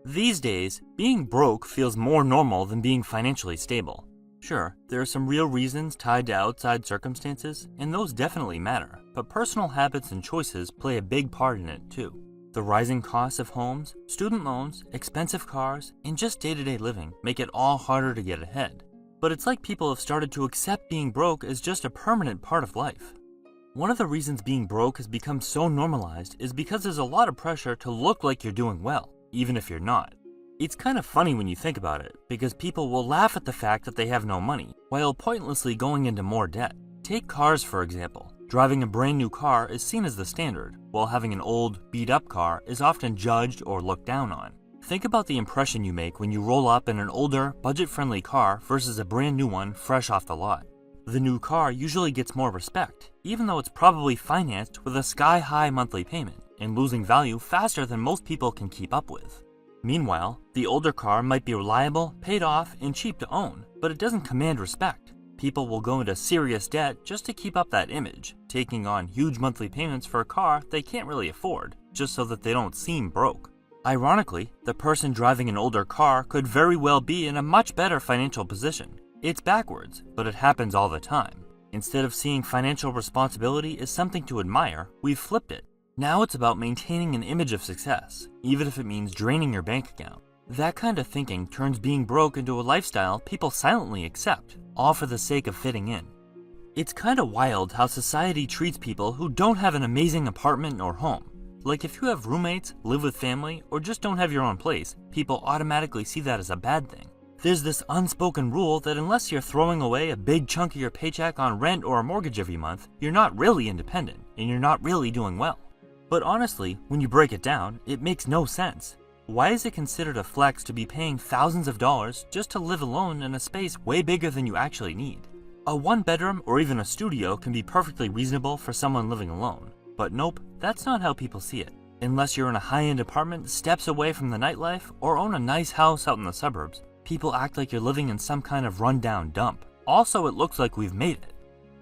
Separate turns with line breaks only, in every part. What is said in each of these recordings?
These days, being broke feels more normal than being financially stable. Sure, there are some real reasons tied to outside circumstances, and those definitely matter, but personal habits and choices play a big part in it too. The rising costs of homes, student loans, expensive cars, and just day-to-day living make it all harder to get ahead. But it's like people have started to accept being broke as just a permanent part of life. One of the reasons being broke has become so normalized is because there's a lot of pressure to look like you're doing well, even if you're not. It's kind of funny when you think about it, because people will laugh at the fact that they have no money, while pointlessly going into more debt. Take cars for example. Driving a brand new car is seen as the standard, while having an old, beat-up car is often judged or looked down on. Think about the impression you make when you roll up in an older, budget-friendly car versus a brand new one fresh off the lot. The new car usually gets more respect, even though it's probably financed with a sky-high monthly payment and losing value faster than most people can keep up with. Meanwhile, the older car might be reliable, paid off, and cheap to own, but it doesn't command respect. People will go into serious debt just to keep up that image, taking on huge monthly payments for a car they can't really afford, just so that they don't seem broke. Ironically, the person driving an older car could very well be in a much better financial position. It's backwards, but it happens all the time. Instead of seeing financial responsibility as something to admire, we've flipped it. Now it's about maintaining an image of success, even if it means draining your bank account. That kind of thinking turns being broke into a lifestyle people silently accept, all for the sake of fitting in. It's kind of wild how society treats people who don't have an amazing apartment or home. Like if you have roommates, live with family, or just don't have your own place, people automatically see that as a bad thing. There's this unspoken rule that unless you're throwing away a big chunk of your paycheck on rent or a mortgage every month, you're not really independent, and you're not really doing well. But honestly, when you break it down, it makes no sense. Why is it considered a flex to be paying thousands of dollars just to live alone in a space way bigger than you actually need? A one-bedroom or even a studio can be perfectly reasonable for someone living alone. But nope, that's not how people see it. Unless you're in a high-end apartment steps away from the nightlife or own a nice house out in the suburbs, people act like you're living in some kind of rundown dump. Also, it looks like we've made it.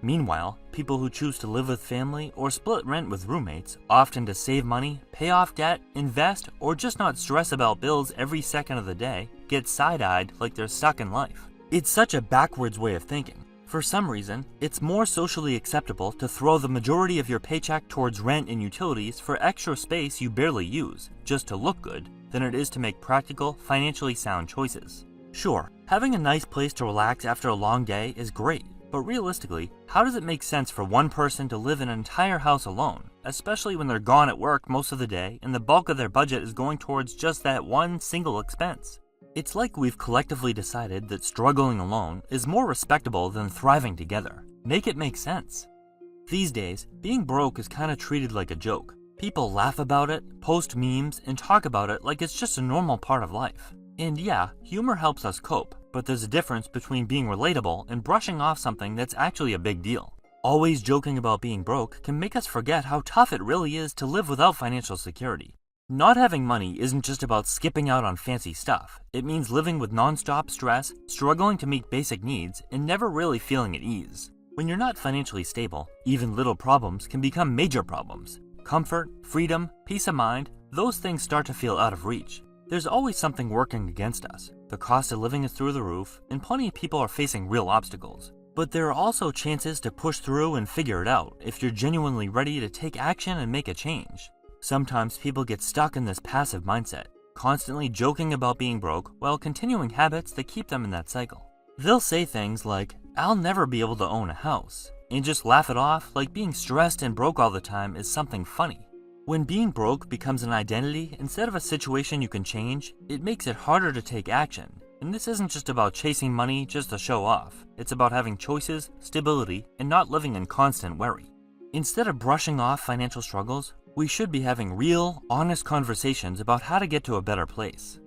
Meanwhile, people who choose to live with family or split rent with roommates, often to save money, pay off debt, invest, or just not stress about bills every second of the day, get side-eyed like they're stuck in life. It's such a backwards way of thinking. For some reason, it's more socially acceptable to throw the majority of your paycheck towards rent and utilities for extra space you barely use, just to look good, than it is to make practical, financially sound choices. Sure, having a nice place to relax after a long day is great. But realistically, how does it make sense for one person to live in an entire house alone, especially when they're gone at work most of the day and the bulk of their budget is going towards just that one single expense? It's like we've collectively decided that struggling alone is more respectable than thriving together. Make it make sense. These days, being broke is kind of treated like a joke. People laugh about it, post memes, and talk about it like it's just a normal part of life. And yeah, humor helps us cope, but there's a difference between being relatable and brushing off something that's actually a big deal. Always joking about being broke can make us forget how tough it really is to live without financial security. Not having money isn't just about skipping out on fancy stuff. It means living with non-stop stress, struggling to meet basic needs, and never really feeling at ease. When you're not financially stable, even little problems can become major problems. Comfort, freedom, peace of mind, those things start to feel out of reach. There's always something working against us. The cost of living is through the roof, and plenty of people are facing real obstacles. But there are also chances to push through and figure it out if you're genuinely ready to take action and make a change. Sometimes people get stuck in this passive mindset, constantly joking about being broke while continuing habits that keep them in that cycle. They'll say things like, "I'll never be able to own a house," and just laugh it off like being stressed and broke all the time is something funny. When being broke becomes an identity instead of a situation you can change, it makes it harder to take action. And this isn't just about chasing money just to show off. It's about having choices, stability, and not living in constant worry. Instead of brushing off financial struggles, we should be having real, honest conversations about how to get to a better place.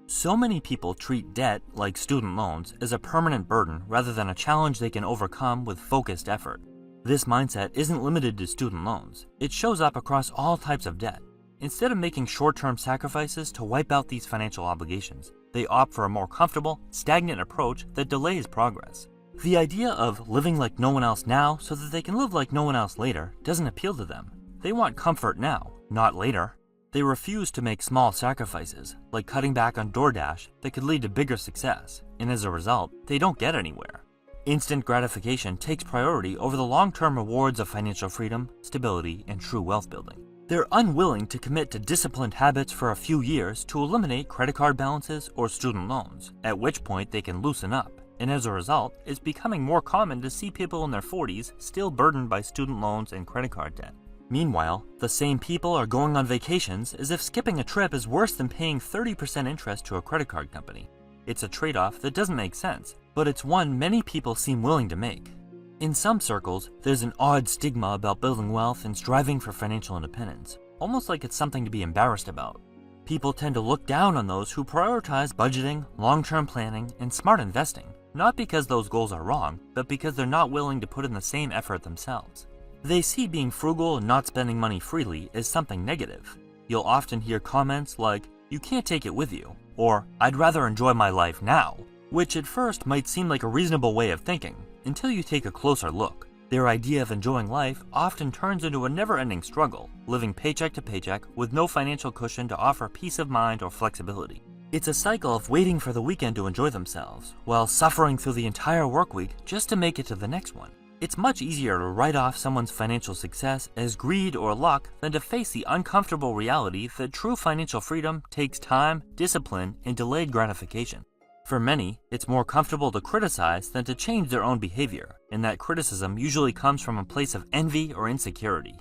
So many people treat debt, like student loans, as a permanent burden rather than a challenge they can overcome with focused effort. This mindset isn't limited to student loans. It shows up across all types of debt. Instead of making short-term sacrifices to wipe out these financial obligations, they opt for a more comfortable, stagnant approach that delays progress. The idea of living like no one else now so that they can live like no one else later doesn't appeal to them. They want comfort now, not later. They refuse to make small sacrifices, like cutting back on DoorDash, that could lead to bigger success, and as a result, they don't get anywhere. Instant gratification takes priority over the long-term rewards of financial freedom, stability, and true wealth building. They're unwilling to commit to disciplined habits for a few years to eliminate credit card balances or student loans, at which point they can loosen up. And as a result, it's becoming more common to see people in their 40s still burdened by student loans and credit card debt. Meanwhile, the same people are going on vacations as if skipping a trip is worse than paying 30% interest to a credit card company. It's a trade-off that doesn't make sense, but it's one many people seem willing to make. In some circles, there's an odd stigma about building wealth and striving for financial independence, almost like it's something to be embarrassed about. People tend to look down on those who prioritize budgeting, long-term planning, and smart investing, not because those goals are wrong, but because they're not willing to put in the same effort themselves. They see being frugal and not spending money freely as something negative. You'll often hear comments like, "You can't take it with you," or "I'd rather enjoy my life now," which at first might seem like a reasonable way of thinking, until you take a closer look. Their idea of enjoying life often turns into a never-ending struggle, living paycheck to paycheck with no financial cushion to offer peace of mind or flexibility. It's a cycle of waiting for the weekend to enjoy themselves, while suffering through the entire work week just to make it to the next one. It's much easier to write off someone's financial success as greed or luck than to face the uncomfortable reality that true financial freedom takes time, discipline, and delayed gratification. For many, it's more comfortable to criticize than to change their own behavior, and that criticism usually comes from a place of envy or insecurity.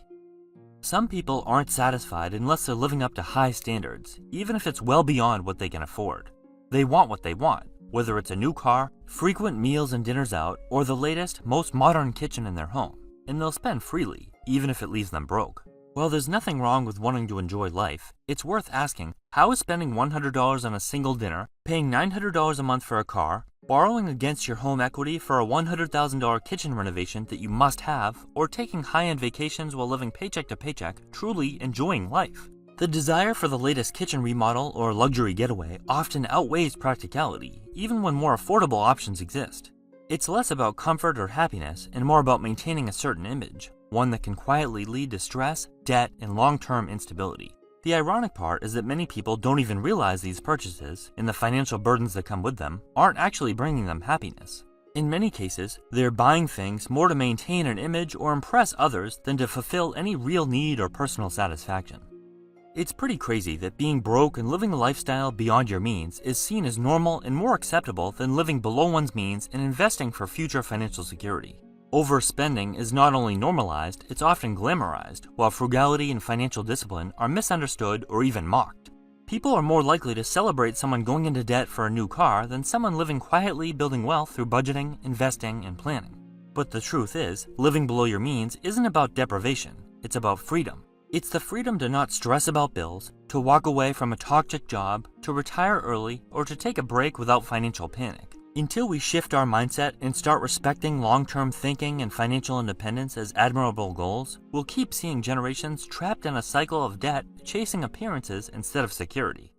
Some people aren't satisfied unless they're living up to high standards, even if it's well beyond what they can afford. They want what they want, whether it's a new car, frequent meals and dinners out, or the latest, most modern kitchen in their home, and they'll spend freely, even if it leaves them broke. While there's nothing wrong with wanting to enjoy life, it's worth asking, how is spending $100 on a single dinner, paying $900 a month for a car, borrowing against your home equity for a $100,000 kitchen renovation that you must have, or taking high-end vacations while living paycheck to paycheck, truly enjoying life? The desire for the latest kitchen remodel or luxury getaway often outweighs practicality, even when more affordable options exist. It's less about comfort or happiness and more about maintaining a certain image, one that can quietly lead to stress, debt, and long-term instability. The ironic part is that many people don't even realize these purchases, and the financial burdens that come with them, aren't actually bringing them happiness. In many cases, they're buying things more to maintain an image or impress others than to fulfill any real need or personal satisfaction. It's pretty crazy that being broke and living a lifestyle beyond your means is seen as normal and more acceptable than living below one's means and investing for future financial security. Overspending is not only normalized, it's often glamorized, while frugality and financial discipline are misunderstood or even mocked. People are more likely to celebrate someone going into debt for a new car than someone living quietly building wealth through budgeting, investing, and planning. But the truth is, living below your means isn't about deprivation, it's about freedom. It's the freedom to not stress about bills, to walk away from a toxic job, to retire early, or to take a break without financial panic. Until we shift our mindset and start respecting long-term thinking and financial independence as admirable goals, we'll keep seeing generations trapped in a cycle of debt, chasing appearances instead of security.